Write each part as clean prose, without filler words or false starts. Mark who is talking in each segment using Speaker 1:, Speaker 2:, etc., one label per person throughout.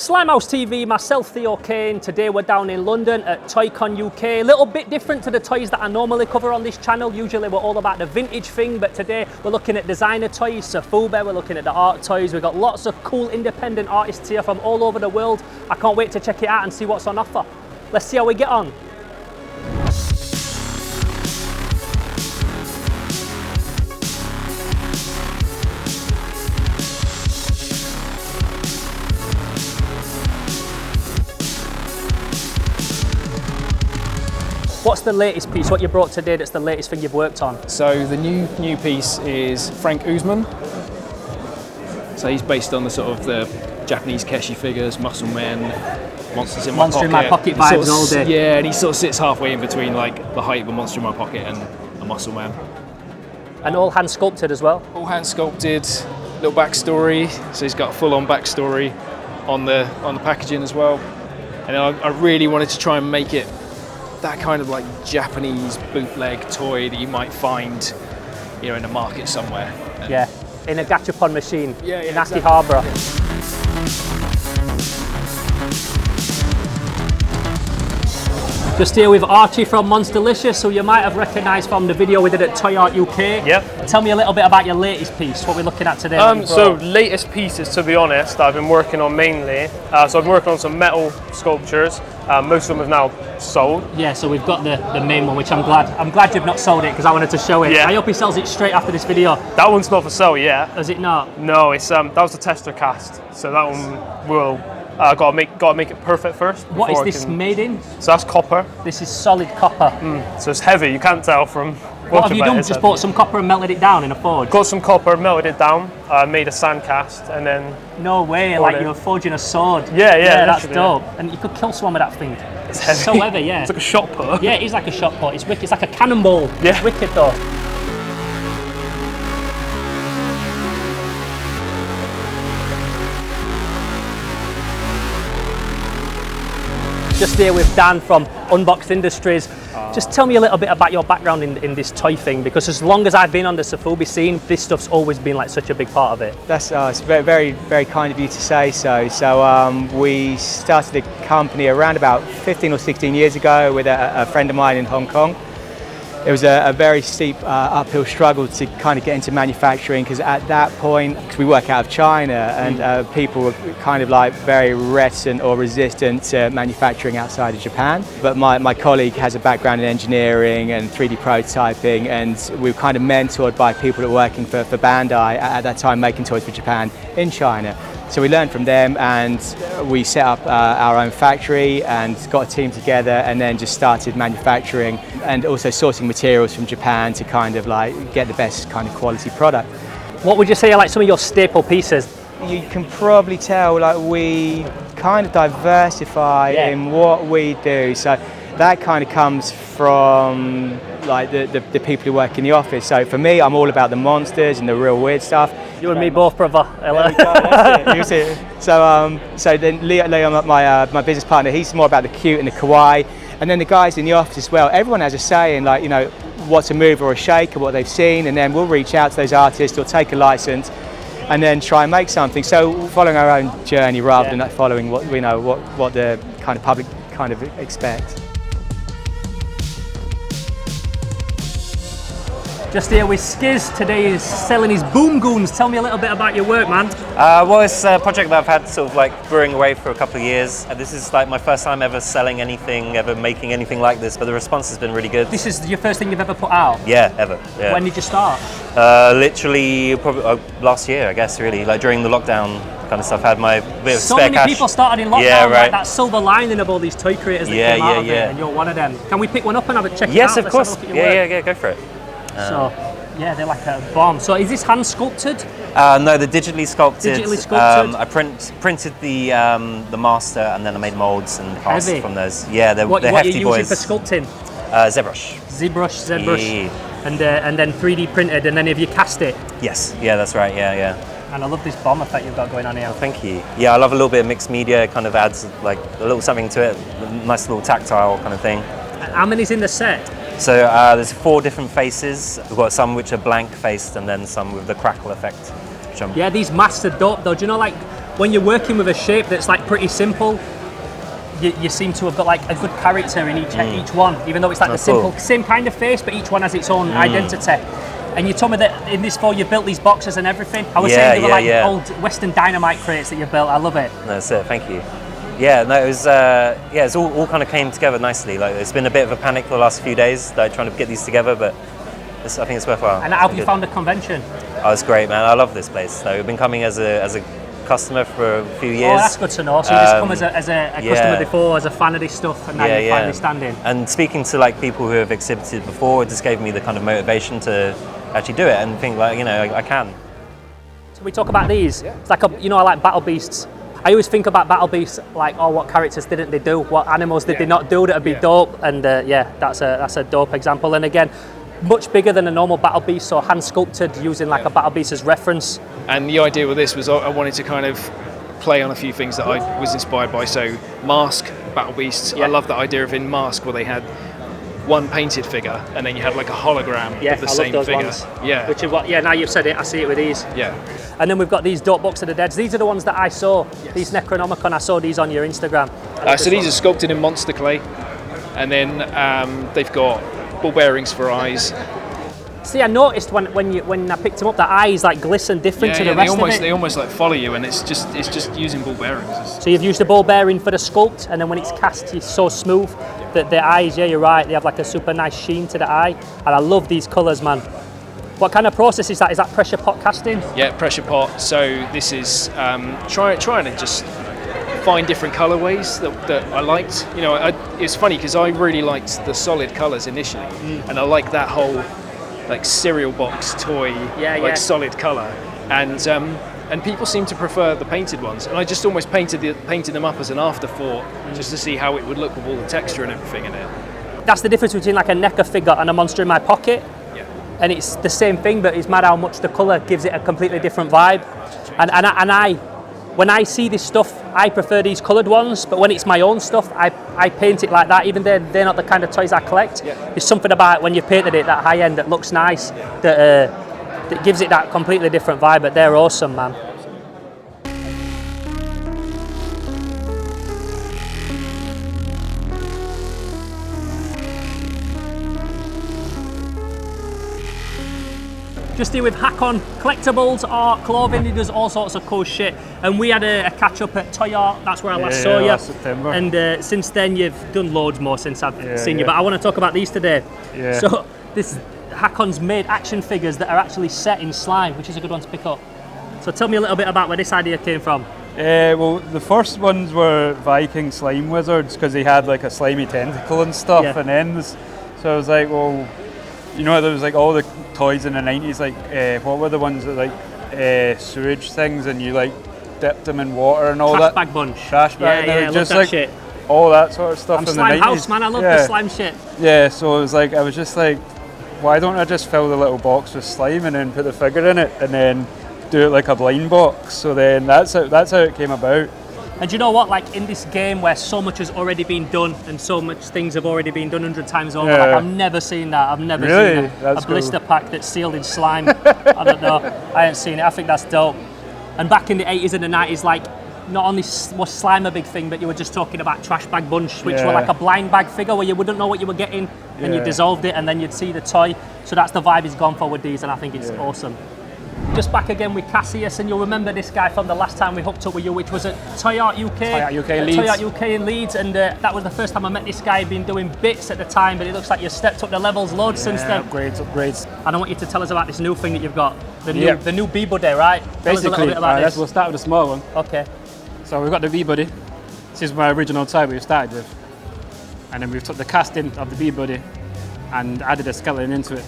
Speaker 1: Slimehouse TV, myself Theo Kane. Today we're down in London at ToyCon UK. A little bit different to the toys that I normally cover on this channel. Usually we're all about the vintage thing, but today we're looking at designer toys, Sofubi, we're looking at the art toys. We've got lots of cool independent artists here from all over the world. I can't wait to check it out and see what's on offer. Let's see how we get on. What's the latest piece, what you brought today that's the latest thing you've worked on?
Speaker 2: So the new piece is Frank Uzman. So he's based on the sort of the Japanese keshi figures, muscle men, monsters in my pocket.
Speaker 1: Monster in my pocket vibes all day.
Speaker 2: Yeah, and he sort of sits halfway in between like the height of a monster in my pocket and a muscle man.
Speaker 1: And all hand sculpted as well?
Speaker 2: All hand sculpted, little backstory. So he's got a full-on backstory on the packaging as well. And I really wanted to try and make it that kind of like Japanese bootleg toy that you might find, you know, in a market somewhere.
Speaker 1: Yeah, in a gachapon machine in
Speaker 2: exactly.
Speaker 1: Akihabara. Just here with Archie from Monsterlicious, who you might have recognised from the video we did at Toy Art UK.
Speaker 3: Yep.
Speaker 1: Tell me a little bit about your latest piece, what we're looking at today.
Speaker 3: So latest pieces, to be honest, that I've been working on mainly. So I've been working on some metal sculptures. Most of them have now sold.
Speaker 1: Yeah, so we've got the main one, which I'm glad you've not sold it because I wanted to show it.
Speaker 3: Yeah.
Speaker 1: I hope he sells it straight after this video.
Speaker 3: That one's not for sale yet.
Speaker 1: Is it not?
Speaker 3: No, it's that was the tester cast. So that one will gotta make it perfect first.
Speaker 1: What is this made in?
Speaker 3: So that's copper.
Speaker 1: This is solid copper.
Speaker 3: So it's heavy. You can't tell from.
Speaker 1: What have you done? Just bought some copper and melted it down in a forge?
Speaker 3: Got some copper, melted it down, made a sand cast, and then.
Speaker 1: No way! Like you're forging a sword.
Speaker 3: Yeah,
Speaker 1: that's dope. And you could kill someone with that thing.
Speaker 3: It's heavy.
Speaker 1: So heavy, yeah.
Speaker 3: It's like a shot put.
Speaker 1: Yeah, it is like a shot put. It's wicked. It's like a cannonball.
Speaker 3: Yeah.
Speaker 1: It's wicked though. Just here with Dan from Unboxed Industries. Just tell me a little bit about your background in this toy thing, because as long as I've been on the Sofubi scene, this stuff's always been like such a big part of it.
Speaker 4: That's it's very, very kind of you to say so. So we started the company around about 15 or 16 years ago with a friend of mine in Hong Kong. It was a very steep uphill struggle to kind of get into manufacturing, because at that point, because we work out of China, and people were kind of like very reticent or resistant to manufacturing outside of Japan. But my colleague has a background in engineering and 3D prototyping, and we were kind of mentored by people that were working for Bandai at that time, making toys for Japan in China. So we learned from them, and we set up our own factory and got a team together, and then just started manufacturing and also sourcing materials from Japan to kind of like get the best kind of quality product.
Speaker 1: What would you say are like some of your staple pieces?
Speaker 4: You can probably tell like we kind of diversify in what we do. So that kind of comes from like the people who work in the office. So for me, I'm all about the monsters and the real weird stuff.
Speaker 1: You and me both, brother.
Speaker 4: So then Leo, my business partner, he's more about the cute and the kawaii. And then the guys in the office as well, everyone has a say in like, you know, what's a move or a shake or what they've seen, and then we'll reach out to those artists or take a license and then try and make something. So following our own journey rather than following what we know, what the kind of public kind of expect.
Speaker 1: Just here with Skiz. Today is selling his Boom Goons. Tell me a little bit about your work, man.
Speaker 5: Well, it's a project that I've had sort of like brewing away for a couple of years. This is like my first time ever selling anything, ever making anything like this, but the response has been really good.
Speaker 1: This is your first thing you've ever put out?
Speaker 5: Yeah, ever. Yeah.
Speaker 1: When did you start?
Speaker 5: Literally, probably last year, I guess, really. Like during the lockdown kind of stuff, I had my bit of
Speaker 1: so
Speaker 5: spare
Speaker 1: many
Speaker 5: cash.
Speaker 1: people started in lockdown,
Speaker 5: yeah, right.
Speaker 1: like that silver lining of all these toy creators that came out of it, and you're one of them. Can we pick one up and have a check it out?
Speaker 5: Yes, of course.
Speaker 1: Let's have a look at your work.
Speaker 5: Go for it.
Speaker 1: Yeah, they're like a bomb. So is this hand sculpted?
Speaker 5: No, they're digitally sculpted.
Speaker 1: Digitally sculpted.
Speaker 5: I printed the master, and then I made molds and parts from those. Yeah, they're hefty boys.
Speaker 1: What are you using for sculpting?
Speaker 5: ZBrush.
Speaker 1: ZBrush. Yeah. And then 3D printed, and then have you cast it?
Speaker 5: Yes. Yeah, that's right. Yeah.
Speaker 1: And I love this bomb effect you've got going on here.
Speaker 5: Thank you. Yeah, I love a little bit of mixed media. It kind of adds like a little something to it. A nice little tactile kind of thing.
Speaker 1: How many's in the set?
Speaker 5: So there's 4 different faces. We've got some which are blank faced, and then some with the crackle effect.
Speaker 1: Yeah, these masks are dope though. Do you know, like when you're working with a shape that's like pretty simple, you seem to have got like a good character in each one, even though it's like the simple, same kind of face, but each one has its own identity. And you told me that in this fall you built these boxes and everything. I was saying they were like old Western Dynamite crates that you built. I love it.
Speaker 5: That's it. Thank you. Yeah, no, it was. It's all kind of came together nicely. Like it's been a bit of a panic for the last few days, like trying to get these together, but I think it's worthwhile.
Speaker 1: And how have you found the convention?
Speaker 5: Oh, it's great, man. I love this place. So we've been coming as a customer for a few years.
Speaker 1: Oh, that's good to know. So you just come as a customer before, as a fan of this stuff, and now you're finally standing.
Speaker 5: And speaking to like people who have exhibited before, it just gave me the kind of motivation to actually do it and think like, I can.
Speaker 1: So we talk about these. It's like I like Battle Beasts. I always think about Battle Beasts like, oh, what characters didn't they do? What animals did they not do that would be dope? And that's a dope example. And again, much bigger than a normal Battle Beast, so hand sculpted using like a Battle Beast as reference.
Speaker 2: And the idea with this was I wanted to kind of play on a few things that I was inspired by. So Mask, Battle Beasts. I love that idea of in Mask where they had one painted figure and then you had like a hologram of the same figure.
Speaker 1: Ones. Yeah. Which is what, now you've said it, I see it with these.
Speaker 2: Yeah.
Speaker 1: And then we've got these Dope Box of the Deads. These are the ones that I saw. Yes. These Necronomicon, I saw these on your Instagram.
Speaker 2: So these are sculpted in monster clay. And then they've got ball bearings for eyes.
Speaker 1: See, I noticed when I picked them up, the eyes like glisten different to the rest of it.
Speaker 2: They almost like follow you, and it's just using ball bearings.
Speaker 1: So you've used a ball bearing for the sculpt, and then when it's cast, it's so smooth that the eyes. Yeah, you're right. They have like a super nice sheen to the eye, and I love these colours, man. What kind of process is that? Is that pressure pot casting?
Speaker 2: Yeah, pressure pot. So this is trying to just find different colorways that I liked. It's funny because I really liked the solid colors initially, and I like that whole like cereal box toy, solid color, and people seem to prefer the painted ones. And I just almost painted them up as an afterthought, just to see how it would look with all the texture and everything in it.
Speaker 1: That's the difference between like a NECA figure and a monster in my pocket.
Speaker 2: Yeah.
Speaker 1: And it's the same thing, but it's mad how much the color gives it a completely different vibe. And when I see this stuff, I prefer these coloured ones, but when it's my own stuff, I paint it like that, even though they're not the kind of toys I collect. Yeah. There's something about when you painted it that high end that looks nice, that gives it that completely different vibe, but they're awesome, man. Just here with Hack-On Collectibles, art, clothing, he does all sorts of cool shit. And we had a catch up at Toy Art, that's where I last saw you.
Speaker 6: Last September.
Speaker 1: And since then you've done loads more since I've seen you, but I want to talk about these today.
Speaker 6: Yeah.
Speaker 1: So this Hack-On's made action figures that are actually set in slime, which is a good one to pick up. So tell me a little bit about where this idea came from.
Speaker 6: Well, the first ones were Viking slime wizards because they had like a slimy tentacle and stuff and ends. So I was like, well, there was like all the toys in the 90s, like what were the ones that like sewage things and you like dipped them in water and all
Speaker 1: Trash
Speaker 6: that?
Speaker 1: Bag bunch.
Speaker 6: Trash bag.
Speaker 1: Yeah,
Speaker 6: just
Speaker 1: love that
Speaker 6: like
Speaker 1: shit.
Speaker 6: All that sort of stuff
Speaker 1: I'm
Speaker 6: in
Speaker 1: slime
Speaker 6: the 90s.
Speaker 1: house, man, I love the slime shit.
Speaker 6: Yeah, so I was just like, why don't I just fill the little box with slime and then put the figure in it and then do it like a blind box? So then that's how it came about.
Speaker 1: And do you know what, like in this game where so much has already been done and so much things have already been done 100 times over, like I've never seen that. I've never seen a blister pack that's sealed in slime. I don't know, I ain't seen it. I think that's dope. And back in the 80s and the 90s, like not only was slime a big thing, but you were just talking about Trash Bag Bunch, which were like a blind bag figure where you wouldn't know what you were getting and you dissolved it and then you'd see the toy. So that's the vibe he's gone for with these, and I think it's awesome. Just back again with Cassius, and you'll remember this guy from the last time we hooked up with you, which was at Toy Art UK.
Speaker 6: Toy Art UK in Leeds.
Speaker 1: Toy Art UK in Leeds, and that was the first time I met this guy. He'd been doing bits at the time, but it looks like you've stepped up the levels loads since then.
Speaker 6: Upgrades.
Speaker 1: And I want you to tell us about this new thing that you've got, the new B-Buddy, right? Tell us a little bit about this.
Speaker 6: We'll start with the small one.
Speaker 1: Okay.
Speaker 6: So we've got the B-Buddy. This is my original toy we started with. And then we've took the casting of the B-Buddy and added a skeleton into it.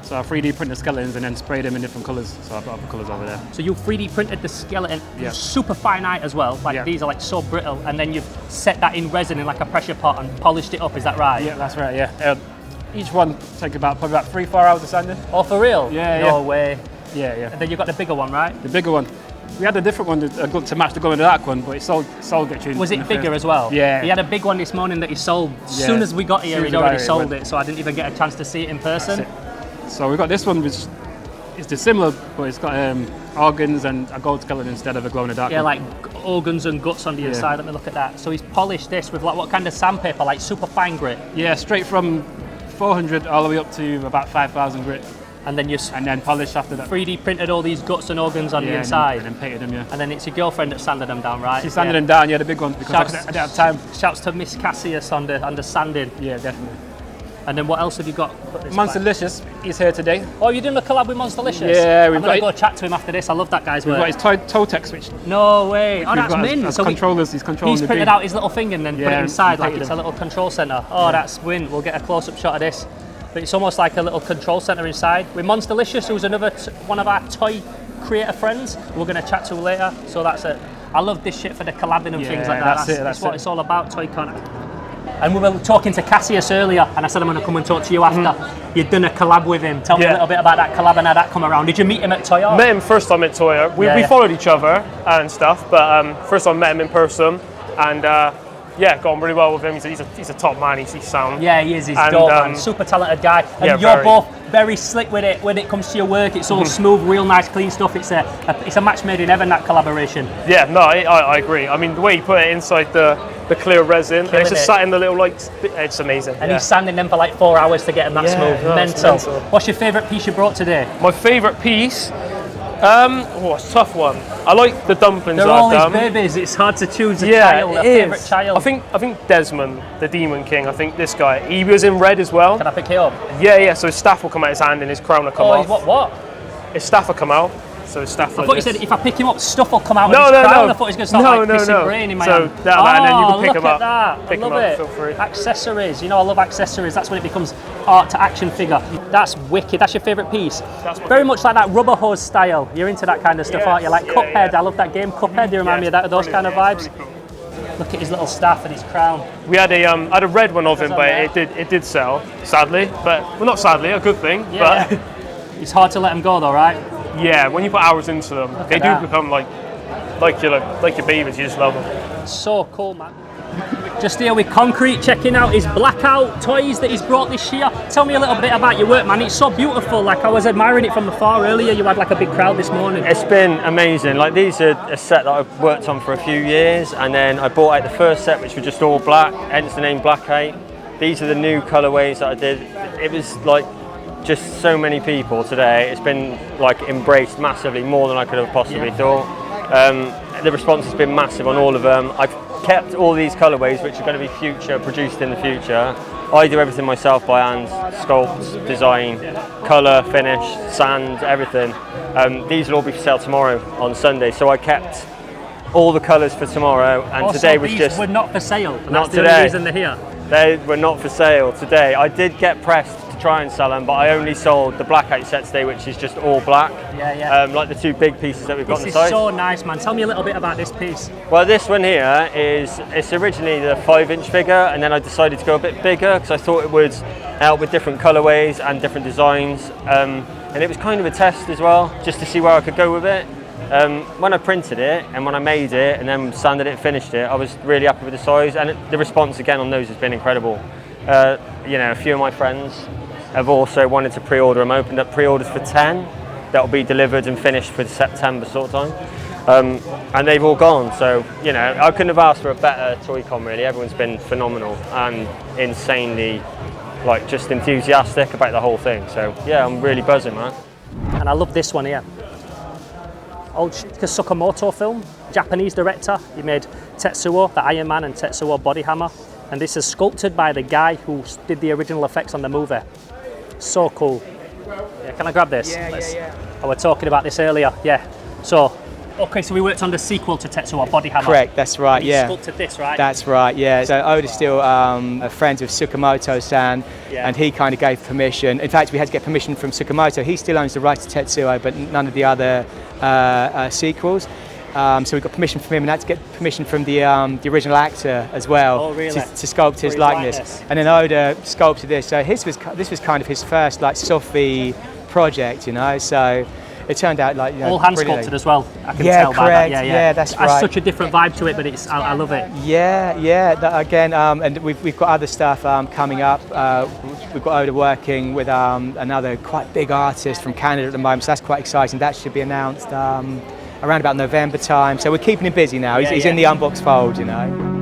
Speaker 6: So I 3D printed the skeletons and then sprayed them in different colours. So I've got other colours over there.
Speaker 1: So you 3D printed the skeleton, super fine eye as well. Like these are like so brittle, and then you've set that in resin in like a pressure pot and polished it up. Is that right?
Speaker 6: Yeah, that's right. Yeah. Each one take probably about 3-4 hours of sanding.
Speaker 1: Oh, for real?
Speaker 6: Yeah.
Speaker 1: No way.
Speaker 6: Yeah.
Speaker 1: And then you've got the bigger one, right?
Speaker 6: The bigger one. We had a different one to match the gun of that one, but it sold it.
Speaker 1: Was it bigger as well?
Speaker 6: Yeah.
Speaker 1: He had a big one this morning that he sold. As soon as we got here, he'd already sold it, so I didn't even get a chance to see it in person.
Speaker 6: So we've got this one, which is dissimilar, but it's got organs and a gold skeleton instead of a glow in the dark.
Speaker 1: Yeah, like organs and guts on the inside. Let me look at that. So he's polished this with like what kind of sandpaper? Like super fine grit.
Speaker 6: Yeah, straight from 400 all the way up to about 5,000 grit.
Speaker 1: And then you
Speaker 6: polished after that.
Speaker 1: 3D printed all these guts and organs on the inside.
Speaker 6: And then painted them, yeah.
Speaker 1: And then it's your girlfriend that sanded them down, right?
Speaker 6: She sanded them down, yeah, the big one, because I didn't have time.
Speaker 1: Shouts to Miss Cassius on the sanding.
Speaker 6: Yeah, definitely.
Speaker 1: And then what else have you got?
Speaker 6: Monsterlicious is here today.
Speaker 1: Oh, you're doing a collab with Monsterlicious?
Speaker 6: Yeah,
Speaker 1: I'm going to go chat to him after this. I love that guy's work.
Speaker 6: We've got his toe tech switch.
Speaker 1: No way. Oh, that's mint.
Speaker 6: He's controlling
Speaker 1: He's printed out his little thing and then put it inside like it's
Speaker 6: them.
Speaker 1: a little control centre. Oh, that's win. We'll get a close-up shot of this. But it's almost like a little control centre inside. With Monsterlicious, who's another one of our toy creator friends, we're going to chat to later. So that's it. I love this shit for the collabing and things like that. That's what it's all about, ToyCon. And we were talking to Cassius earlier, and I said I'm going to come and talk to you after. You'd done a collab with him. Tell me a little bit about that collab and how that come around. Did you meet him at Toy?
Speaker 3: Met him first time at Toy. We followed each other and stuff, but first time met him in person, and got on really well with him. He's a top man. He's sound.
Speaker 1: Yeah, he is. He's dope, man. Super talented guy. And you're both very slick with it when it comes to your work. It's all smooth, real nice, clean stuff. It's a match made in heaven, that collaboration.
Speaker 3: Yeah, no, I agree. I mean, the way he put it inside the clear resin, and it's just sat in the little it's amazing.
Speaker 1: And he's sanding them for like 4 hours to get them that smooth. No, mental. What's your favourite piece you brought today?
Speaker 3: My favourite piece? It's a tough one. I like the dumplings
Speaker 1: They're
Speaker 3: that
Speaker 1: all
Speaker 3: I've done.
Speaker 1: these babies. It's hard to choose a child, a favourite child.
Speaker 3: I think Desmond, the Demon King. I think this guy. He was in red as well.
Speaker 1: Can I pick it up?
Speaker 3: Yeah. So his staff will come out his hand and his crown will come off.
Speaker 1: What?
Speaker 3: His staff will come out. So his staff.
Speaker 1: I thought you said if I pick him up, stuff will come out.
Speaker 3: No.
Speaker 1: I thought he was going to start pissing brain in my hand.
Speaker 3: And then you can pick him up.
Speaker 1: I love it.
Speaker 3: Feel free.
Speaker 1: Accessories. You know, I love accessories. That's when it becomes art to action figure. That's wicked. That's your favourite piece. Very much like that rubber hose style. You're into that kind of stuff, aren't you? Like Cuphead. I love that game. Cuphead. Do you remind me of those kind of vibes? Really cool. Look at his little staff and his crown.
Speaker 3: We had a red one of him, but it did sell, sadly. But not sadly, a good thing.
Speaker 1: Yeah.
Speaker 3: But
Speaker 1: it's hard to let them go, though, right?
Speaker 3: Yeah, when you put hours into them, they do become like your babies. You just love them.
Speaker 1: So cool, man. Just here with Koncrete, checking out his Blackout toys that he's brought this year. Tell me a little bit about your work, man. It's so beautiful. Like, I was admiring it from afar earlier. You had like a big crowd this morning.
Speaker 7: It's been amazing. Like, these are a set that I've worked on for a few years, and then I bought out the first set, which was just all black, hence the name Blackout. These are the new colorways that I did. It was like just so many people today. It's been like embraced massively, more than I could have possibly thought. The response has been massive on all of them. I've kept all these colorways, which are going to be produced in the future. I do everything myself by hand: sculpt, design, color, finish, sand, everything. These will all be for sale tomorrow on Sunday, so I kept all the colors for tomorrow, and today was just
Speaker 1: were not for sale.
Speaker 7: Not
Speaker 1: that's
Speaker 7: today.
Speaker 1: The only reason they're here.
Speaker 7: They were not for sale today. I did get pressed to try and sell them, but I only sold the Blackout set today, which is just all black. Like the two big pieces that we've got on the side.
Speaker 1: This is so nice, man. Tell me a little bit about this piece.
Speaker 7: Well, this one here it's originally the 5-inch figure, and then I decided to go a bit bigger because I thought it would help with different colorways and different designs. And it was kind of a test as well, just to see where I could go with it. When I printed it and when I made it and then sanded it, finished it, I was really happy with the size, and the response again on those has been incredible. You know, a few of my friends have also wanted to pre-order them, opened up pre-orders for 10 that will be delivered and finished for September sort of time, and they've all gone. So, you know, I couldn't have asked for a better ToyCon really. Everyone's been phenomenal and insanely like just enthusiastic about the whole thing. So yeah, I'm really buzzing, man.
Speaker 1: And I love this one here. Old Sakamoto film, Japanese director. He made Tetsuo, the Iron Man, and Tetsuo Body Hammer. And this is sculpted by the guy who did the original effects on the movie. So cool. Yeah, can I grab this? Yeah. I was talking about this earlier. Yeah. So, okay, so we worked on the sequel to Tetsuo Body Hammer.
Speaker 4: Correct, that's right,
Speaker 1: You sculpted this, right?
Speaker 4: That's right, yeah. So Oda's still a friend with Sakamoto-san, and he kind of gave permission. In fact, we had to get permission from Sakamoto. He still owns the rights to Tetsuo, but none of the other sequels. So we got permission from him, and had to get permission from the original actor as well to sculpt his likeness. And then Oda sculpted this. So this was kind of his first like Sofubi project, you know. So it turned out like
Speaker 1: all hand
Speaker 4: brilliantly.
Speaker 1: sculpted as well. I can
Speaker 4: Yeah,
Speaker 1: tell by
Speaker 4: correct.
Speaker 1: that.
Speaker 4: Yeah, that's
Speaker 1: it has
Speaker 4: right.
Speaker 1: such a different vibe to it, but I love it.
Speaker 4: Yeah. Again, and we've got other stuff coming up. We've got Oda working with another quite big artist from Canada at the moment, so that's quite exciting. That should be announced around about November time. So we're keeping him busy now. He's in the Unbox fold, you know.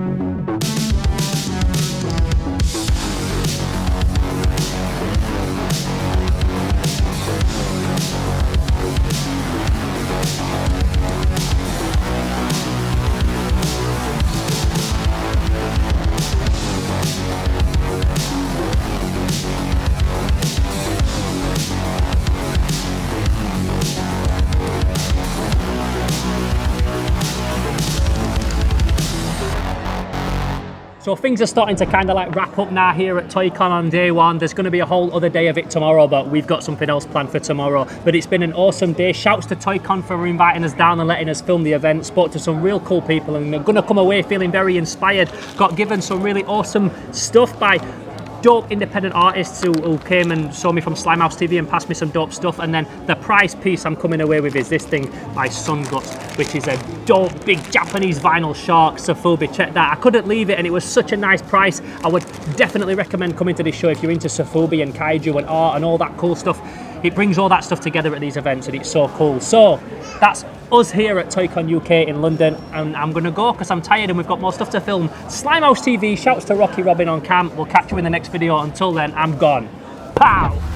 Speaker 1: So things are starting to kind of like wrap up now here at ToyCon on day one. There's going to be a whole other day of it tomorrow, but we've got something else planned for tomorrow. But it's been an awesome day. Shouts to ToyCon for inviting us down and letting us film the event. Spoke to some real cool people and they're going to come away feeling very inspired. Got given some really awesome stuff by dope independent artists who came and saw me from Slimehouse TV and passed me some dope stuff. And then the prize piece I'm coming away with is this thing by Sunguts, which is a dope big Japanese vinyl shark, Sofubi. Check that. I couldn't leave it and it was such a nice price. I would definitely recommend coming to this show if you're into Sofubi and kaiju and art and all that cool stuff. It brings all that stuff together at these events and it's so cool. So that's us here at ToyCon UK in London, and I'm going to go because I'm tired and we've got more stuff to film. Slimehouse TV, shouts to Rocky Robin on cam. We'll catch you in the next video. Until then, I'm gone. Pow!